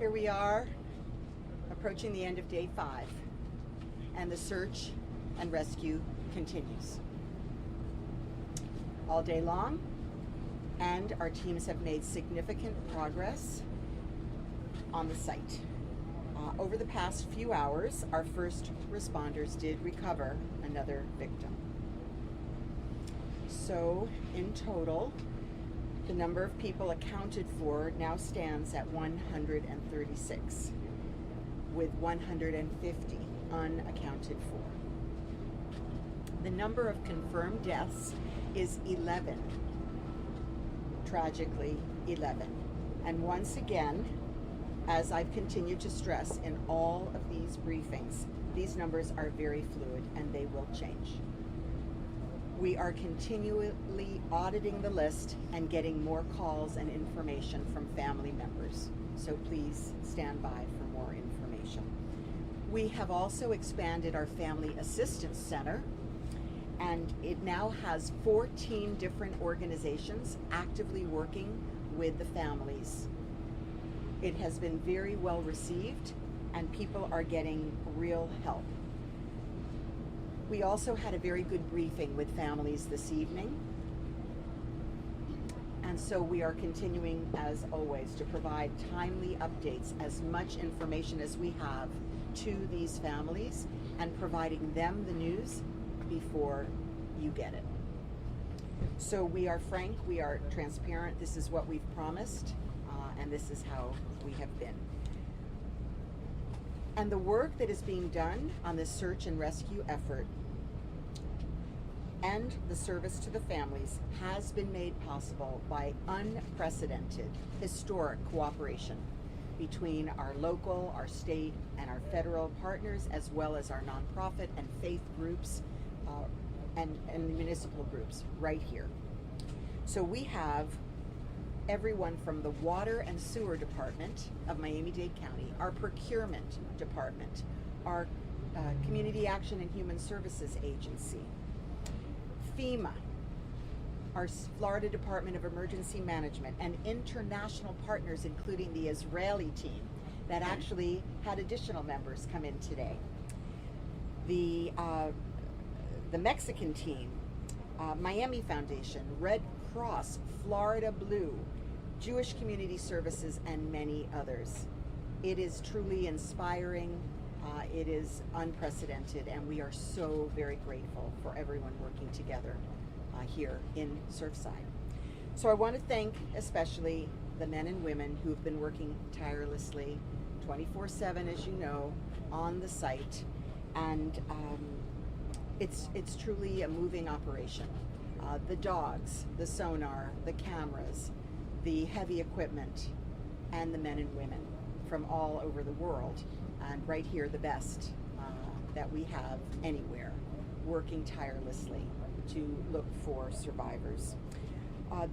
Here we are, approaching the end of day 5, and the search and rescue continues. All day long, and our teams have made significant progress on the site. Over the past few hours, our first responders did recover another victim. So, in total, the number of people accounted for now stands at 136, with 150 unaccounted for. The number of confirmed deaths is 11, tragically 11. And once again, as I've continued to stress in all of these briefings, these numbers are very fluid and they will change. We are continually auditing the list and getting more calls and information from family members. So please stand by for more information. We have also expanded our Family Assistance Center, and it now has 14 different organizations actively working with the families. It has been very well received, and people are getting real help. We also had a very good briefing with families this evening. And so we are continuing, as always, to provide timely updates, as much information as we have to these families, and providing them the news before you get it. So we are frank, we are transparent, this is what we've promised, and this is how we have been. And the work that is being done on this search and rescue effort and the service to the families has been made possible by unprecedented, historic cooperation between our local, our state, and our federal partners, as well as our nonprofit and faith groups and municipal groups right here. So we have everyone from the Water and Sewer Department of Miami-Dade County, our Procurement Department, our Community Action and Human Services Agency, FEMA, our Florida Department of Emergency Management, and international partners, including the Israeli team that actually had additional members come in today. The Mexican team, Miami Foundation, Red Cross, Florida Blue, Jewish Community Services, and many others. It is truly inspiring. It is unprecedented, and we are so very grateful for everyone working together here in Surfside. So I want to thank especially the men and women who have been working tirelessly 24/7, as you know, on the site, and it's truly a moving operation. The dogs, the sonar, the cameras, the heavy equipment, and the men and women from all over the world, and right here the best that we have anywhere, working tirelessly to look for survivors.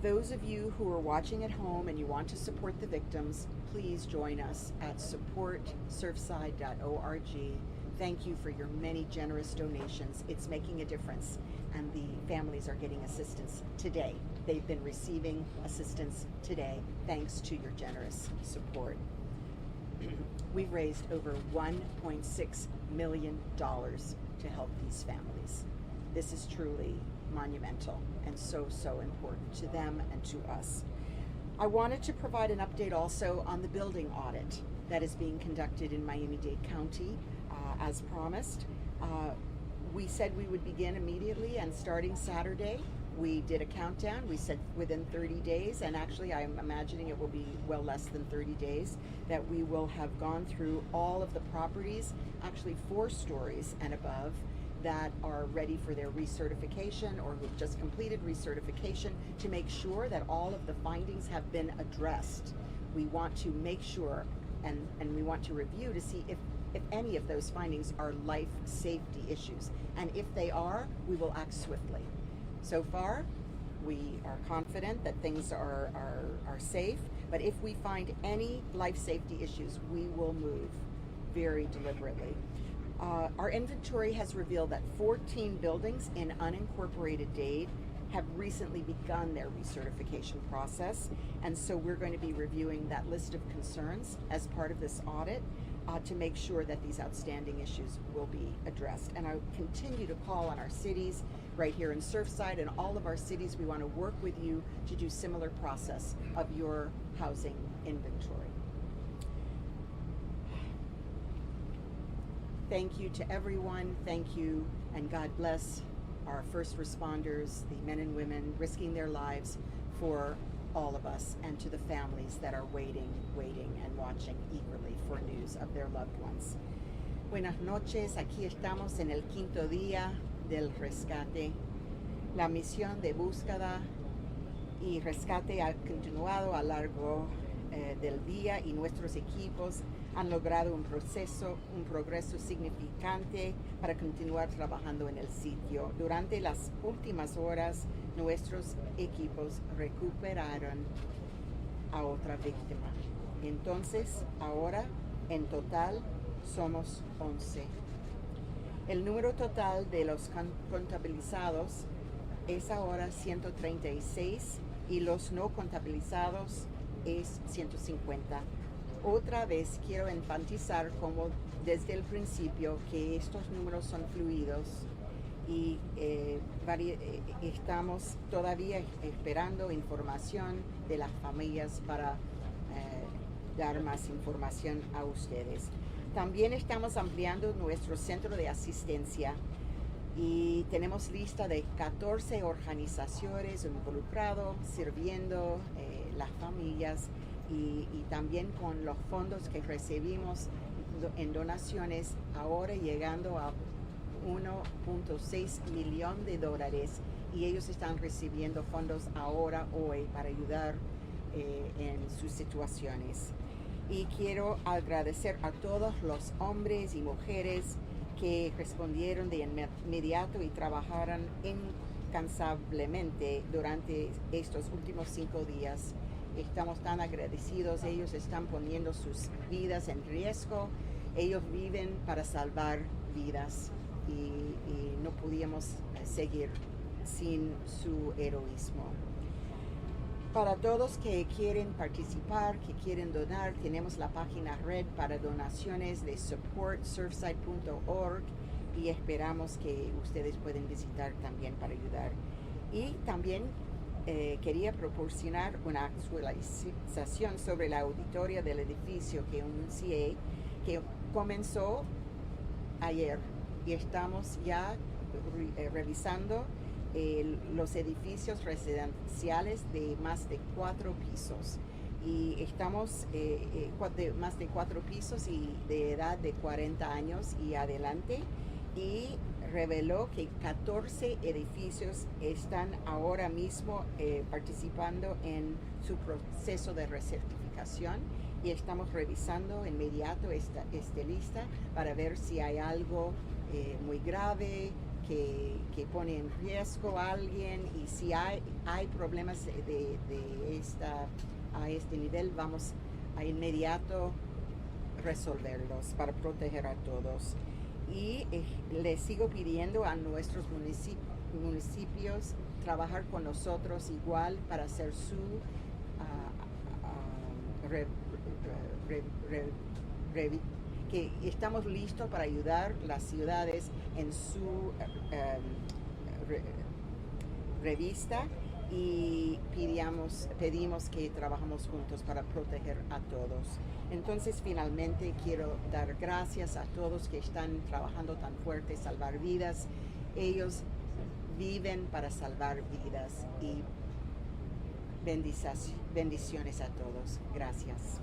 Those of you who are watching at home and you want to support the victims, please join us at supportsurfside.org. Thank you for your many generous donations. It's making a difference, and the families are getting assistance today. They've been receiving assistance today thanks to your generous support. We've raised over $1.6 million to help these families. This is truly monumental and so important to them and to us. I wanted to provide an update also on the building audit that is being conducted in Miami-Dade County. As promised, we said we would begin immediately, and starting Saturday, we did a countdown. We said within 30 days, and actually I'm imagining it will be well less than 30 days, that we will have gone through all of the properties, actually 4 stories and above, that are ready for their recertification or who've just completed recertification, to make sure that all of the findings have been addressed. We want to make sure and we want to review to see if any of those findings are life safety issues. And if they are, we will act swiftly. So far, we are confident that things are safe, but if we find any life safety issues, we will move very deliberately. Our inventory has revealed that 14 buildings in unincorporated Dade have recently begun their recertification process. And so we're going to be reviewing that list of concerns as part of this audit to make sure that these outstanding issues will be addressed. And I continue to call on our cities right here in Surfside and all of our cities. We want to work with you to do similar process of your housing inventory. Thank you to everyone. Thank you, and God bless our first responders, the men and women risking their lives for all of us, and to the families that are waiting and watching eagerly for news of their loved ones. Buenas noches, aquí estamos en el quinto día del rescate. La misión de búsqueda y rescate ha continuado a lo largo del día y nuestros equipos han logrado un progreso significante para continuar trabajando en el sitio. Durante las últimas horas, nuestros equipos recuperaron a otra víctima. Entonces, ahora, en total, somos 11. El número total de los contabilizados es ahora 136 y los no contabilizados es 150. Otra vez quiero enfatizar como desde el principio que estos números son fluidos y estamos todavía esperando información de las familias para dar más información a ustedes. También estamos ampliando nuestro centro de asistencia y tenemos lista de 14 organizaciones involucradas sirviendo las familias y también con los fondos que recibimos en donaciones, ahora llegando a $1.6 millones y ellos están recibiendo fondos ahora, hoy, para ayudar en sus situaciones. Y quiero agradecer a todos los hombres y mujeres que respondieron de inmediato y trabajaron incansablemente durante estos últimos 5 días. Estamos tan agradecidos, ellos están poniendo sus vidas en riesgo, ellos viven para salvar vidas y no podíamos seguir sin su heroísmo. Para todos que quieren participar, que quieren donar, tenemos la página red para donaciones de support.surfside.org y esperamos que ustedes pueden visitar también para ayudar. Y también quería proporcionar una actualización sobre la auditoría del edificio que anuncié, que comenzó ayer y estamos ya revisando los edificios residenciales de más de 4 pisos y estamos de más de 4 pisos y de edad de 40 años y adelante, y reveló que 14 edificios están ahora mismo participando en su proceso de recertificación y estamos revisando inmediato esta lista para ver si hay algo muy grave que pone en riesgo a alguien, y si hay problemas a este nivel, vamos a inmediato resolverlos para proteger a todos. Y les sigo pidiendo a nuestros municipios trabajar con nosotros igual para hacer su que estamos listos para ayudar las ciudades en su revista, y pedimos que trabajemos juntos para proteger a todos. Entonces, finalmente quiero dar gracias a todos que están trabajando tan fuerte, salvar vidas. Ellos viven para salvar vidas, y bendiciones a todos. Gracias.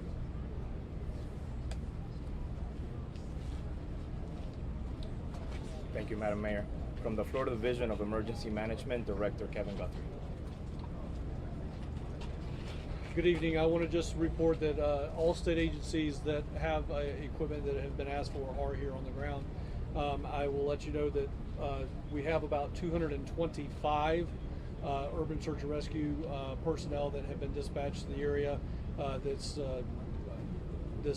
Thank you, Madam Mayor. From the Florida Division of Emergency Management, Director Kevin Guthrie. Good evening. I want to just report that all state agencies that have equipment that have been asked for are here on the ground. I will let you know that we have about 225 urban search and rescue personnel that have been dispatched to the area. This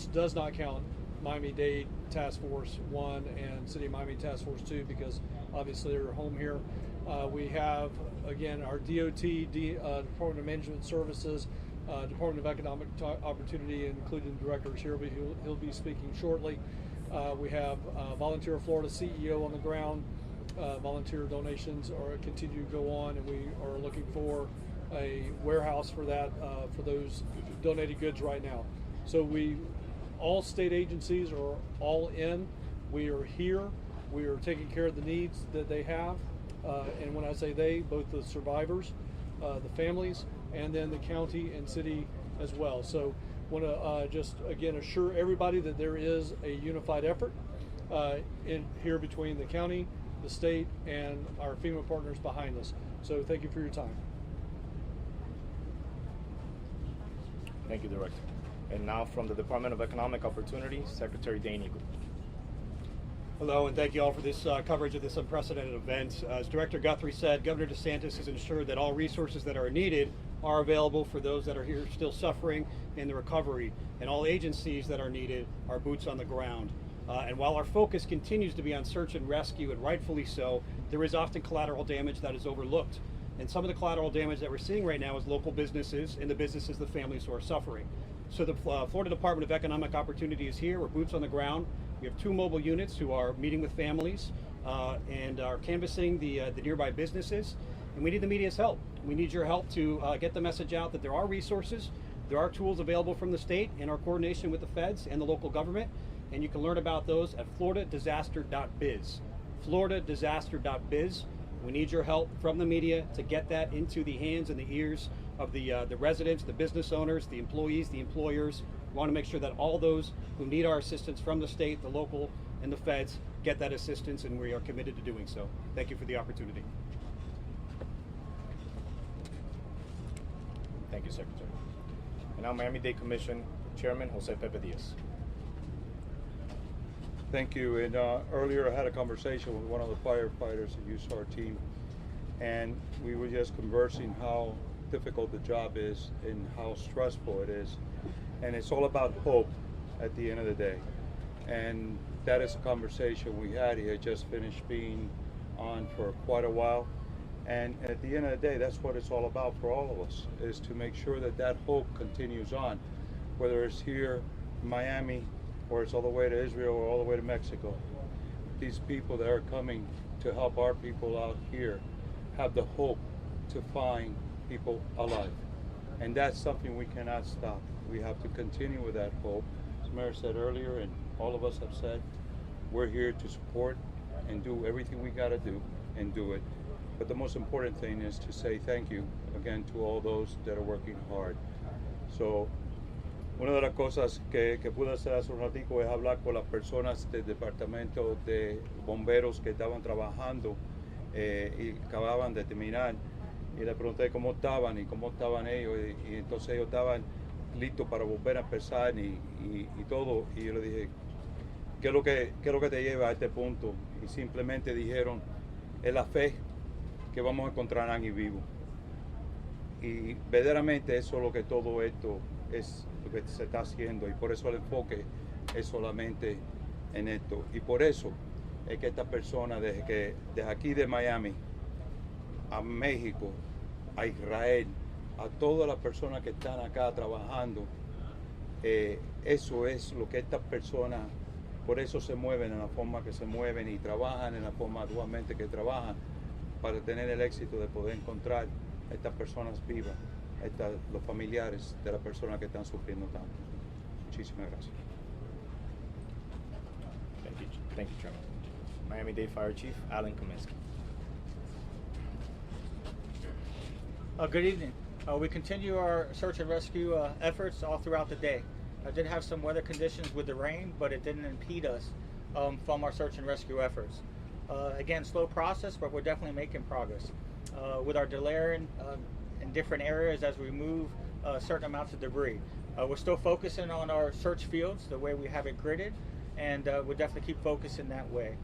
does not count Miami-Dade Task Force 1 and City of Miami Task Force 2, because obviously they're home here. We have, again, our DOT, Department of Management Services, Department of Economic Opportunity, including the director here, but he'll be speaking shortly. We have Volunteer Florida CEO on the ground. Volunteer donations continue to go on, and we are looking for a warehouse for that, for those donated goods right now. So all state agencies are all in. We are here. We are taking care of the needs that they have. And when I say they, both the survivors, the families, and then the county and city as well. So want to just again assure everybody that there is a unified effort in here between the county, the state, and our FEMA partners behind us. So thank you for your time. Thank you, Director. And now from the Department of Economic Opportunity, Secretary Daniella. Hello, and thank you all for this coverage of this unprecedented event. As Director Guthrie said, Governor DeSantis has ensured that all resources that are needed are available for those that are here still suffering in the recovery, and all agencies that are needed are boots on the ground. And while our focus continues to be on search and rescue, and rightfully so, there is often collateral damage that is overlooked. And some of the collateral damage that we're seeing right now is local businesses and the businesses, the families who are suffering. So the Florida Department of Economic Opportunity is here. We're boots on the ground. We have 2 mobile units who are meeting with families and are canvassing the nearby businesses. And we need the media's help. We need your help to get the message out that there are resources, there are tools available from the state in our coordination with the feds and the local government. And you can learn about those at floridadisaster.biz. floridadisaster.biz. We need your help from the media to get that into the hands and the ears of the residents, the business owners, the employees, the employers. We want to make sure that all those who need our assistance from the state, the local, and the feds get that assistance, and we are committed to doing so. Thank you for the opportunity. Thank you, Secretary. And now Miami-Dade Commission Chairman Jose Pepe Diaz. Thank you. And earlier I had a conversation with one of the firefighters that used our team, and we were just conversing how difficult the job is and how stressful it is. And it's all about hope at the end of the day. And that is a conversation we had. He had just finished being on for quite a while. And at the end of the day, that's what it's all about for all of us, is to make sure that that hope continues on, whether it's here in Miami, or it's all the way to Israel, or all the way to Mexico. These people that are coming to help our people out here have the hope to find people alive. And that's something we cannot stop. We have to continue with that hope. As Mayor said earlier, and all of us have said, we're here to support and do everything we gotta do and do it. But the most important thing is to say thank you again to all those that are working hard. So, una de las cosas que pude hacer hace un ratico es hablar con las personas del departamento de bomberos que estaban trabajando y acababan de terminar, y le pregunté cómo estaban y cómo estaban ellos, y entonces ellos estaban listos para volver a empezar y todo, y yo le dije, ¿qué es lo que te lleva a este punto? Y simplemente dijeron, es la fe que vamos a encontrar a alguien vivo. Y verdaderamente eso es lo que todo esto es lo que se está haciendo, y por eso el enfoque es solamente en esto. Y por eso es que esta persona, desde aquí de Miami a México, a Israel, a todas las personas que están acá trabajando, eso es lo que estas personas, por eso se mueven en la forma que se mueven y trabajan en la forma actualmente que trabajan, para tener el éxito de poder encontrar a estas personas vivas, los familiares de las personas que están sufriendo tanto. Muchísimas gracias. Thank you, Chairman. Miami-Dade Fire Chief Alan Kaminsky. Good evening. We continue our search and rescue efforts all throughout the day. I did have some weather conditions with the rain, but it didn't impede us from our search and rescue efforts. Again, slow process, but we're definitely making progress. With our delayering in different areas as we move certain amounts of debris. We're still focusing on our search fields the way we have it gridded, and we'll definitely keep focusing that way.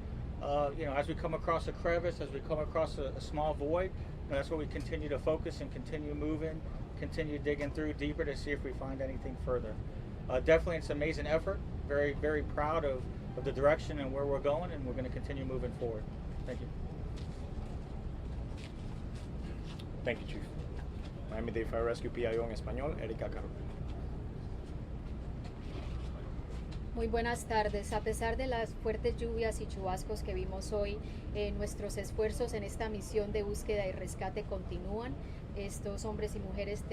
As we come across a crevice, as we come across a small void, that's where we continue to focus and continue moving, continue digging through deeper to see if we find anything further. Definitely it's an amazing effort. Very, very proud of the direction and where we're going, and we're going to continue moving forward. Thank you. Thank you, Chief. Miami-Dade Fire Rescue PIO en español, Erika Caro. Muy buenas tardes. A pesar de las fuertes lluvias y chubascos que vimos hoy, nuestros esfuerzos en esta misión de búsqueda y rescate continúan. Estos hombres y mujeres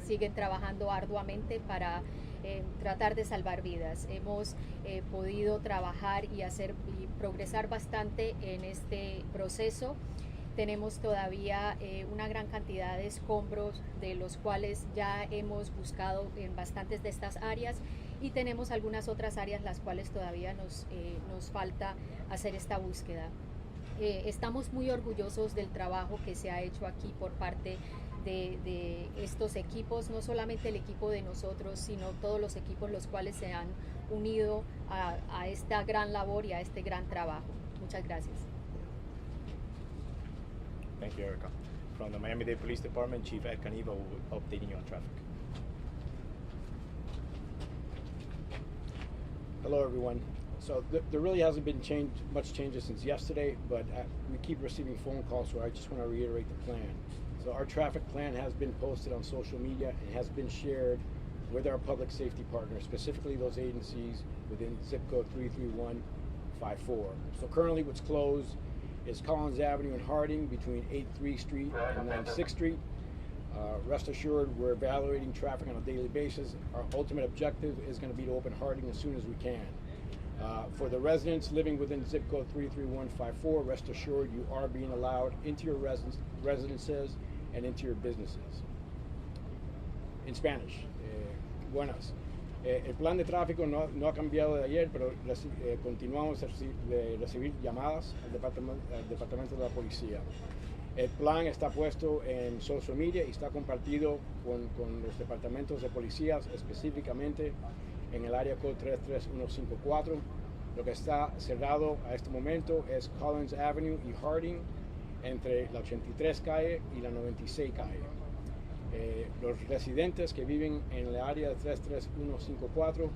siguen trabajando arduamente para tratar de salvar vidas. Hemos podido trabajar y progresar bastante en este proceso. Tenemos todavía una gran cantidad de escombros, de los cuales ya hemos buscado en bastantes de estas áreas, y tenemos algunas otras áreas las cuales todavía nos falta hacer esta búsqueda. Estamos muy orgullosos del trabajo que se ha hecho aquí por parte de estos equipos, no solamente el equipo de nosotros, sino todos los equipos los cuales se han unido a esta gran labor y a este gran trabajo. Muchas gracias. Thank you, Erica. From the Miami-Dade Police Department, Chief Ed Caniva will be updating you on traffic. Hello, everyone. So there really hasn't been much changes since yesterday, but we keep receiving phone calls, so I just want to reiterate the plan. So our traffic plan has been posted on social media and has been shared with our public safety partners, specifically those agencies within zip code 33154. So currently what's closed is Collins Avenue and Harding between 8th Street and 96th Street. Rest assured, we're evaluating traffic on a daily basis. Our ultimate objective is going to be to open Harding as soon as we can. For the residents living within zip code 33154, rest assured you are being allowed into your residences and into your businesses. In Spanish, buenas. El plan de tráfico no ha cambiado de ayer, pero continuamos de recibir llamadas al departamento de la policía. El plan está puesto en social media y está compartido con los departamentos de policías, específicamente en el área code 33154. Lo que está cerrado a este momento es Collins Avenue y Harding, entre la 83 calle y la 96 calle. Los residentes que viven en el área de 33154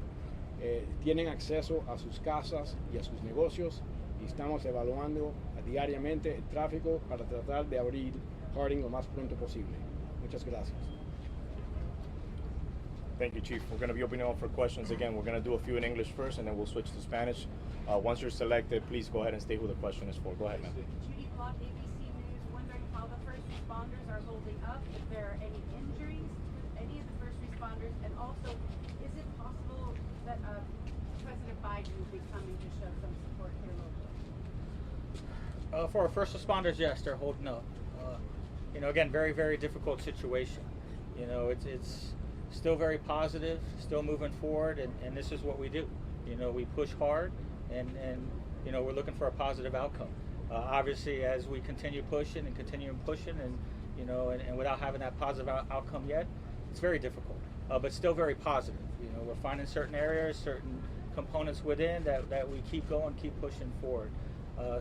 tienen acceso a sus casas y a sus negocios, y estamos evaluando diariamente el tráfico para tratar de abrir Harding lo más pronto posible. Muchas gracias. Thank you, Chief. We're going to be opening up for questions again. We're going to do a few in English first, and then we'll switch to Spanish. Once you're selected, please go ahead and state who the question is for. Go ahead, ma'am. Judy Block, ABC News, wondering how the first responders are holding up, if there are any injuries to any of the first responders, and also, is it possible that President Biden will be coming to show some support here locally? For our first responders, yes, they're holding up. Again, very, very difficult situation. It's still very positive, still moving forward, and this is what we do. We push hard, and we're looking for a positive outcome. Obviously, as we continue pushing, and without having that positive outcome yet, it's very difficult, but still very positive. We're finding certain areas, certain components within that we keep going, keep pushing forward.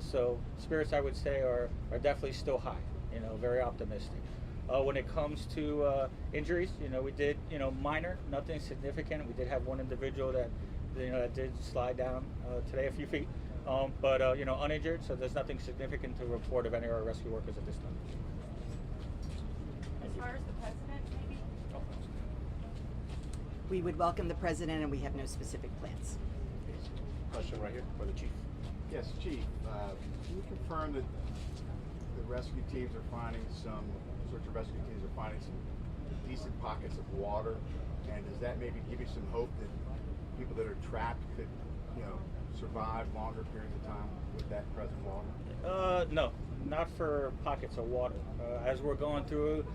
So spirits, I would say, are definitely still high. Very optimistic. When it comes to injuries, we did, minor, nothing significant. We did have one individual that did slide down today a few feet, but uninjured. So there's nothing significant to report of any of our rescue workers at this time. As far as the president, maybe? We would welcome the president, and we have no specific plans. Question right here for the Chief. Yes, Chief. Can you confirm that the rescue teams are finding some search and rescue teams are finding some decent pockets of water, and does that maybe give you some hope that people that are trapped could, survive longer periods of time with that present water? No, not for pockets of water. As we're going through,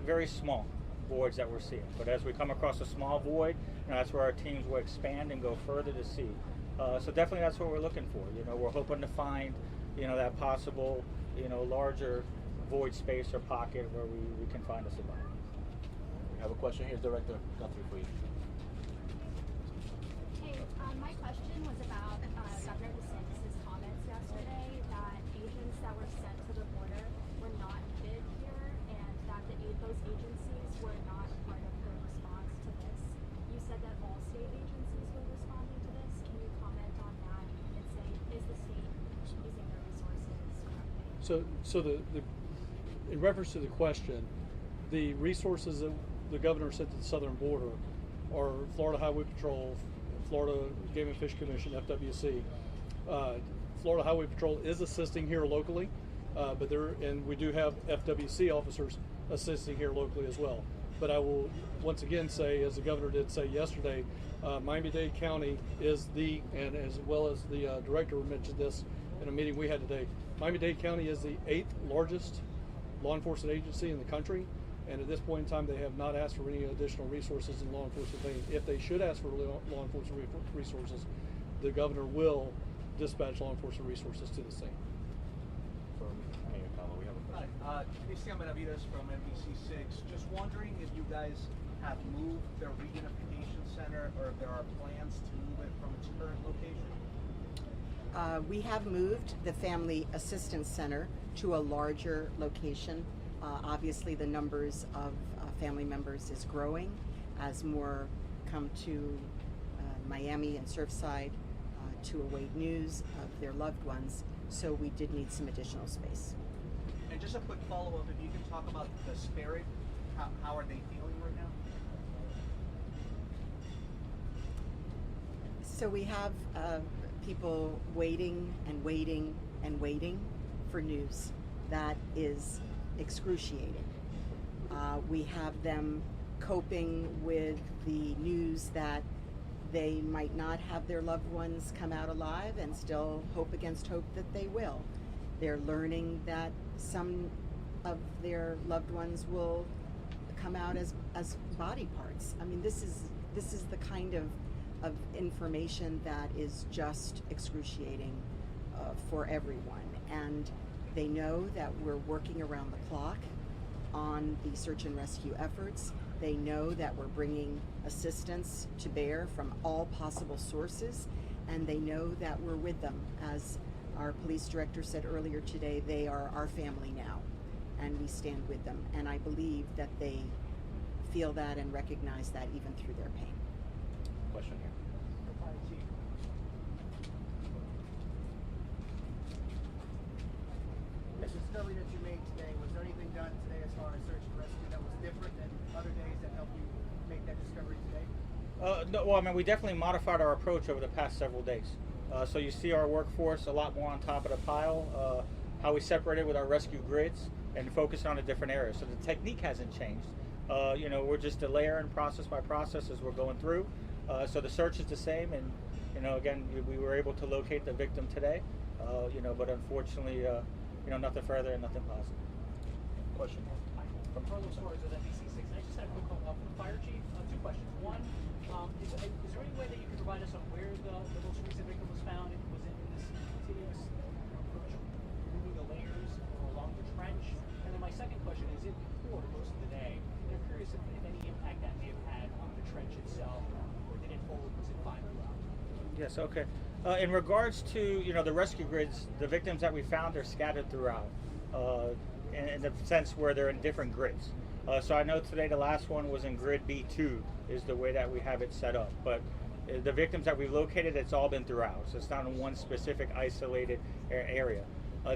very small voids that we're seeing. But as we come across a small void, that's where our teams will expand and go further to see. So definitely that's what we're looking for. We're hoping to find, that possible, larger void space or pocket where we can find a survivor. We have a question here, Director Guthrie, for you. Hey, my question was about Governor DeSantis' comments yesterday that agents that were sent to the border were not needed here, and that those agencies were not part of the response to this. You said that all state agencies were responding to this. Can you comment on that and say, is the state using their resources correctly? So the in reference to the question, the resources that the governor sent to the southern border are Florida Highway Patrol, Florida Game and Fish Commission, FWC. Florida Highway Patrol is assisting here locally, but we do have FWC officers assisting here locally as well. But I will once again say, as the governor did say yesterday, Miami-Dade County is and as well as the director mentioned this in a meeting we had today, Miami-Dade County is the 8th largest law enforcement agency in the country. And at this point in time, they have not asked for any additional resources in law enforcement vein. If they should ask for law enforcement resources, the governor will dispatch law enforcement resources to the scene. Hi, Cristian Benavides from NBC6. Just wondering if you guys have moved the reunification center or if there are plans to move it from its current location? We have moved the Family Assistance Center to a larger location. Obviously, the numbers of family members is growing as more come to Miami and Surfside to await news of their loved ones. So we did need some additional space. And just a quick follow-up, if you can talk about the Spirit, how are they feeling right now? So we have people waiting and waiting and waiting for news that is excruciating. We have them coping with the news that they might not have their loved ones come out alive and still hope against hope that they will. They're learning that some of their loved ones will come out as body parts. I mean, this is the kind of information that is just excruciating for everyone. And they know that we're working around the clock on the search and rescue efforts. They know that we're bringing assistance to bear from all possible sources, and they know that we're with them. As our police director said earlier today, they are our family now, and we stand with them. And I believe that they feel that and recognize that even through their pain. Question here. The discovery that you made today, was there anything done today as far as search and rescue that was different than other days that helped you make that discovery today? No, well, I mean, we definitely modified our approach over the past several days. So you see our workforce a lot more on top of the pile, how we separated with our rescue grids and focused on a different area. So the technique hasn't changed. You know, we're just a layer and process by process as we're going through. So the search is the same, and you know, again, we were able to locate the victim today. You know, but unfortunately, you know, nothing further and nothing positive. Question. From Carlos Suarez at NBC6. I just had a quick call from the fire chief. Two questions. One, is there any way that you can provide us on where the most recent victim was found? Was it in this continuous approach, moving the layers along the trench? And then my second question is, it poured most of the day. I'm curious if any impact that may have had on the trench itself, or did it hold? Was it fine throughout? Yes. Okay. In regards to, you know, the rescue grids, the victims that we found are scattered throughout, in the sense where they're in different grids. So I know today the last one was in grid B2 is the way that we have it set up. But the victims that we've located, it's all been throughout. So it's not in one specific isolated area.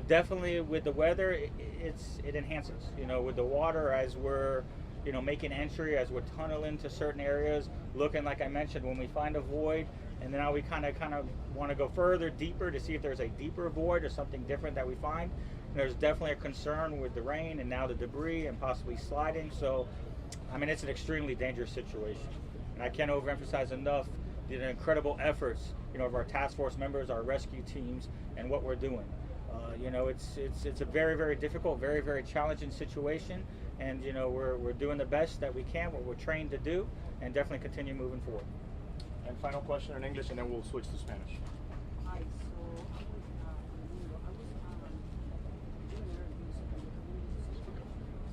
Definitely with the weather, it enhances. You know, with the water as we're, you know, making entry, as we're tunneling to certain areas, looking, like I mentioned, when we find a void, and now we kind of want to go further, deeper to see if there's a deeper void or something different that we find. And there's definitely a concern with the rain and now the debris and possibly sliding. So, I mean, it's an extremely dangerous situation. And I can't overemphasize enough the incredible efforts, you know, of our task force members, our rescue teams, and what we're doing. You know, it's a very, very difficult, very, very challenging situation. And, you know, we're doing the best that we can, what we're trained to do, and definitely continue moving forward. And final question in English, and then we'll switch to Spanish. Hi, so I was doing interviews and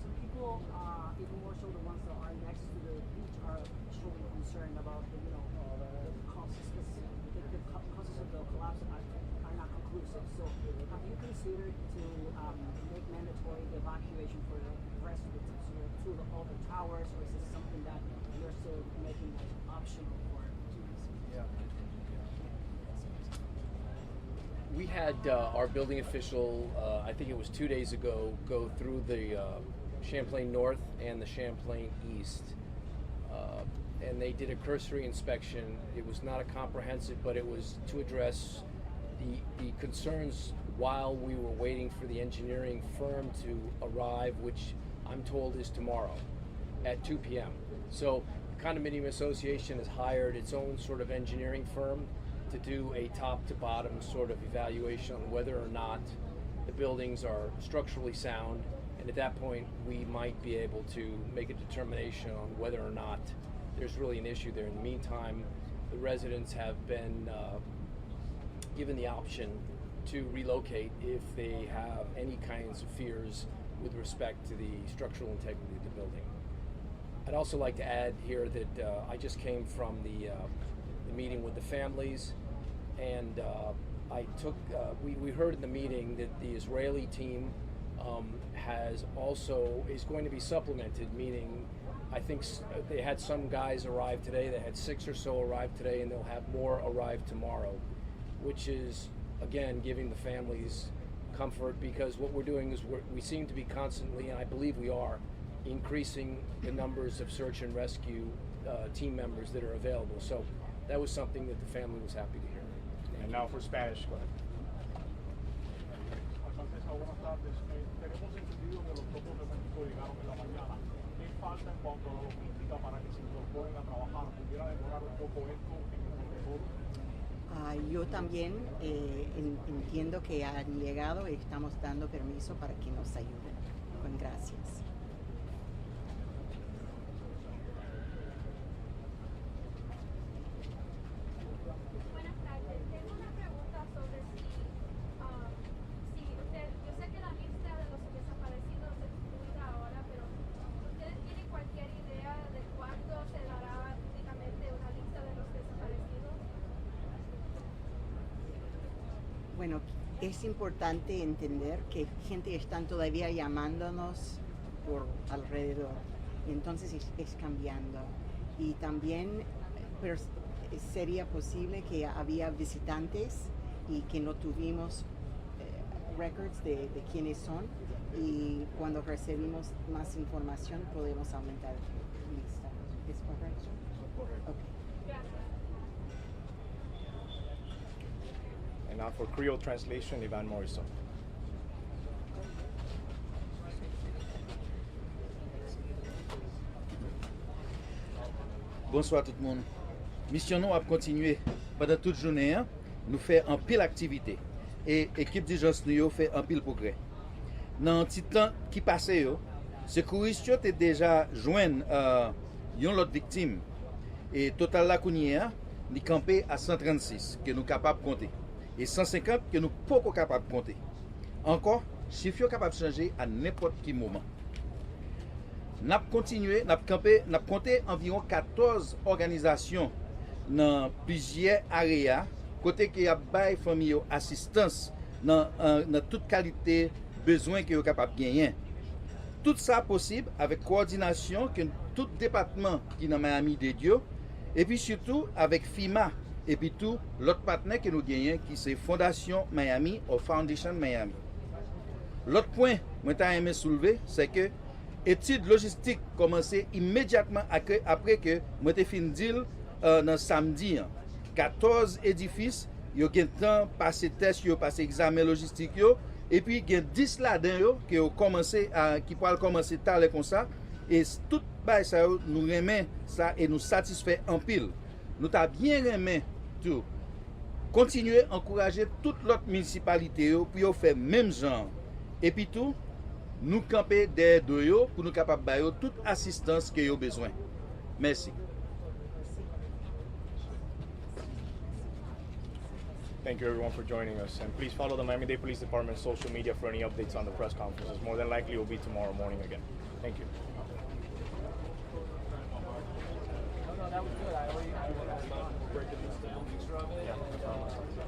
some people, even more so the ones that are next to the beach, are showing concern about the causes of the collapse are not conclusive. So have you considered to make mandatory the evacuation for the rest of the to all the towers, or is this something that you're still making optional for? We had our building official, I think it was 2 days ago, go through the Champlain North and the Champlain East. And they did a cursory inspection. It was not a comprehensive, but it was to address the concerns while we were waiting for the engineering firm to arrive, which I'm told is tomorrow at 2 p.m. So the Condominium Association has hired its own sort of engineering firm to do a top to bottom sort of evaluation on whether or not the buildings are structurally sound. And at that point, we might be able to make a determination on whether or not there's really an issue there. In the meantime, the residents have been given the option to relocate if they have any kinds of fears with respect to the structural integrity of the building. I'd also like to add here that I just came from the meeting with the families, and I took, we heard in the meeting that the Israeli team is going to be supplemented, meaning I think they had some guys arrive today, they had 6 or so arrive today, and they'll have more arrive tomorrow, which is, again, giving the families comfort, because what we're doing is we seem to be constantly, and I believe we are, increasing the numbers of search and rescue team members that are available. So that was something that the family was happy to hear. And now for Spanish, go ahead. Yo también entiendo que han llegado y estamos dando permiso para que nos ayuden. Con gracias. Buenas tardes. Tengo una pregunta sobre si usted, yo sé que la lista de los desaparecidos es fluida ahora, pero ¿ustedes tienen cualquier idea de cuándo se dará públicamente una lista de los desaparecidos? Bueno, es importante entender que gente están todavía llamándonos por alrededor, entonces es cambiando. Y también sería posible que había visitantes y que no tuvimos records de quiénes son, y cuando recibimos más información podemos aumentar la lista. ¿Es correcto? Okay. And now for Creole translation, Ivan Morrison. Bonsoir tout le monde. Mission nous a continué pendant toute journée. Nous fait un pile activité et équipe d'urgence nous fait un pile progrès. Dans petit temps qui passé secouristes étaient déjà joint une autre victime et total la kounia ni campé à 136 que nous capable de compter et 150 que nous pas capable de compter. Encore chiffre capable de changer à n'importe quel moment. N'a continué, n'a campé, n'a compté environ 14 organisations dans plusieurs areas côté qui a bail famille assistance dans toute qualité besoin que vous capable gagner. Tout ça possible avec coordination que tout département qui dans Miami-Dade et puis surtout avec FIMA et puis tout l'autre partenaire que nous gagnons qui c'est Fondation Miami ou Foundation Miami. L'autre point moi t'ai aimé soulever c'est que étude logistique commencé immédiatement après que moi t'ai fini deal dans samedi 14 édifices yo gen temps passer test yo passer examen logistique yo et puis gen 10 là-dedans yo qui ont commencé qui pourra commencer tard comme ça et tout bail ça nous remet ça et nous satisfait en pile. Nous t'a bien remet tout continuer encourager toute l'autre municipalité yo pour yo faire même genre et puis tout nous camper derrière yo pour nous capable bailler toute assistance que yo besoin. Merci. Thank you everyone for joining us, and please follow the Miami-Dade Police Department social media for any updates on the press conferences. More than likely it will be tomorrow morning again. Thank you. No, that was good. I breaking this down. Yeah.